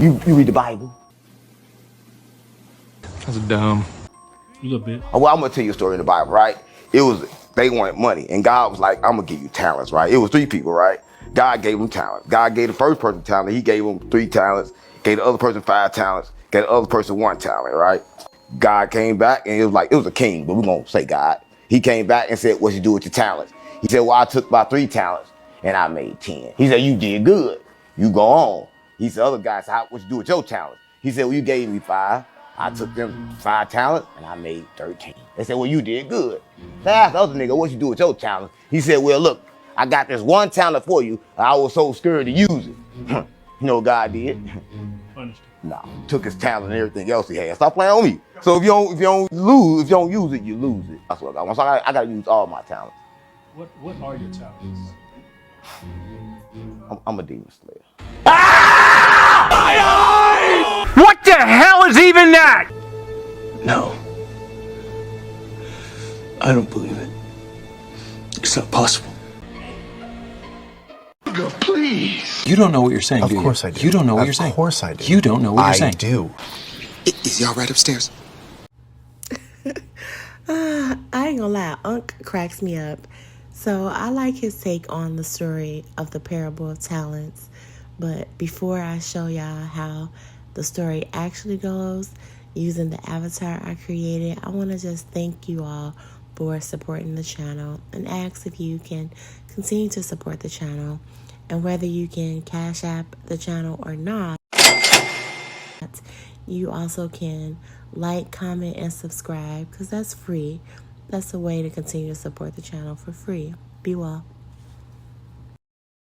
You read the Bible? That's dumb. A little bit. Well, I'm gonna tell you a story in the Bible, right? It was They wanted money, and God was like, "I'm gonna give you talents," right? It was three people, right? God gave them talent. God gave the first person talent. He gave them 3 talents. Gave the other person 5 talents. Gave the other person 1 talent, right? God came back, and it was a king, but we're gonna say God. He came back and said, "What you do with your talents?" He said, "Well, I took my 3 talents and I made 10." He said, "You did good. You go on." He said, "Other guys, what you do with your talents?" He said, "Well, you gave me 5. I took them 5 talents and I made 13." They said, "Well, you did good." They asked the other nigga, "What you do with your talent?" He said, "Well, look, I got this 1 talent for you. I was so scared to use it." You know what God did? Punished. Nah, took his talent and everything else he had. Stop playing on me. So if you don't use it, you lose it. That's what I got. So I gotta use all my talents. What are your talents? I'm a demon slayer. What the hell is even that? No. I don't believe it. It's not possible. Please. You don't know what you're saying, do you? Of course I do. You don't know what you're saying. Of course I do. You don't know what you're saying. I do. Is he all right upstairs? I ain't gonna lie, Unc cracks me up. So I like his take on the story of the parable of talents. But before I show y'all how the story actually goes, using the avatar I created, I want to just thank you all for supporting the channel and ask if you can continue to support the channel. And whether you can Cash App the channel or not, you also can like, comment, and subscribe because that's free. That's a way to continue to support the channel for free. Be well.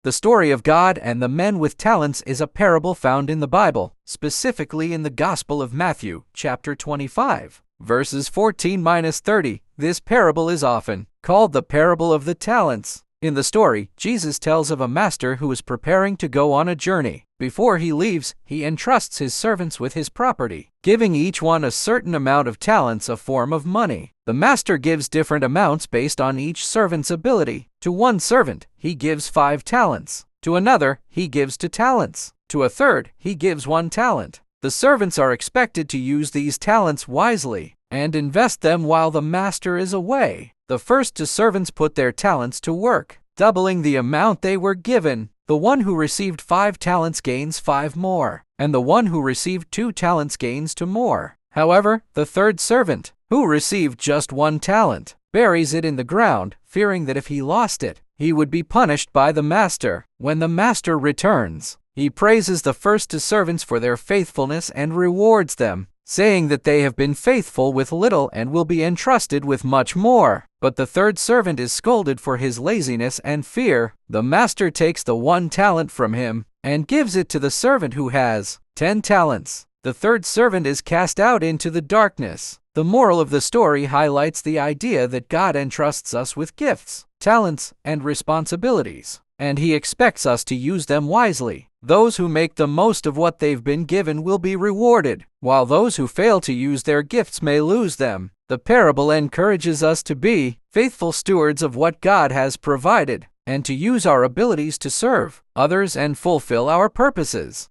The story of God and the men with talents is a parable found in the Bible, specifically in the Gospel of Matthew, chapter 25, verses 14-30. This parable is often called the parable of the talents. In the story, Jesus tells of a master who is preparing to go on a journey. Before he leaves, he entrusts his servants with his property, giving each one a certain amount of talents, a form of money. The master gives different amounts based on each servant's ability. To one servant, he gives 5 talents. To another, he gives 2 talents. To a third, he gives 1 talent. The servants are expected to use these talents wisely and invest them while the master is away. The first 2 servants put their talents to work, doubling the amount they were given. The one who received 5 talents gains 5 more, and the one who received 2 talents gains 2 more. However, the third servant, who received just 1 talent, buries it in the ground, fearing that if he lost it, he would be punished by the master. When the master returns, he praises the first 2 servants for their faithfulness and rewards them, saying that they have been faithful with little and will be entrusted with much more. But the third servant is scolded for his laziness and fear. The master takes the 1 talent from him and gives it to the servant who has 10 talents. The third servant is cast out into the darkness. The moral of the story highlights the idea that God entrusts us with gifts, talents, and responsibilities, and he expects us to use them wisely. Those who make the most of what they've been given will be rewarded, while those who fail to use their gifts may lose them. The parable encourages us to be faithful stewards of what God has provided, and to use our abilities to serve others and fulfill our purposes.